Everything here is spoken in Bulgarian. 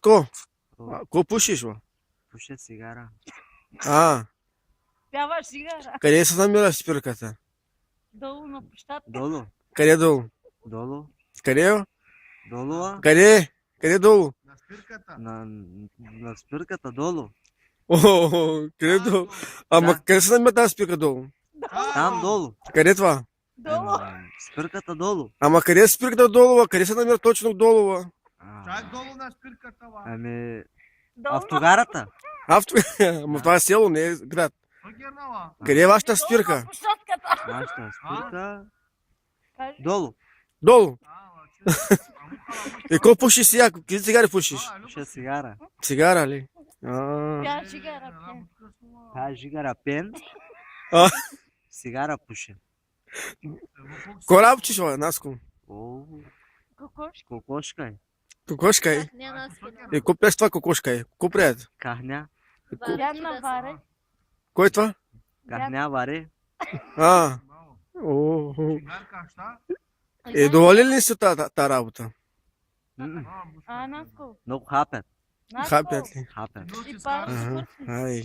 Nasco, cu puxiš, va? Pușe țigara. Пява цигара. Къде се намира спирката? Долу на площадка. Долу. Къде долу? Долу. Къде? Долу, а? Къде? Къде долу? На спирката долу. О, къде долу? Ама къде се намира тази спирка долу? Там долу. Къде това? Долу. Спирката долу. Ама къде е спирката долу, а? Къде се намира точно долу, а? Чак долу на спирката, ва. Ами, Долу. автогарата. Ама това е село, не е град. Пъгернала. Къде е вашата Долу на спирка? площадката. Нашата спирка. Кажи. Долу. Долу. Ама, че... И какво пушиш сега? Какви цигари пушиш? Pușe țigara. Цигара ли? Пя цигара. пя. Ca jigara pen. А. Țigara pușe. Кой работиш, бе, Наско? О, Кокошка. кокошка е. Кокошка е. Не нас И какво пеш това кокошка е? Какво правят? Кахня. Бяна варе. Кой е това? Кахня варе. А. О. Цигарка, ща? Доволен ли си та работа? А, Наско. Много хапят. Наско. Хапят ли? Хапят. Носи И скара. па. Ай.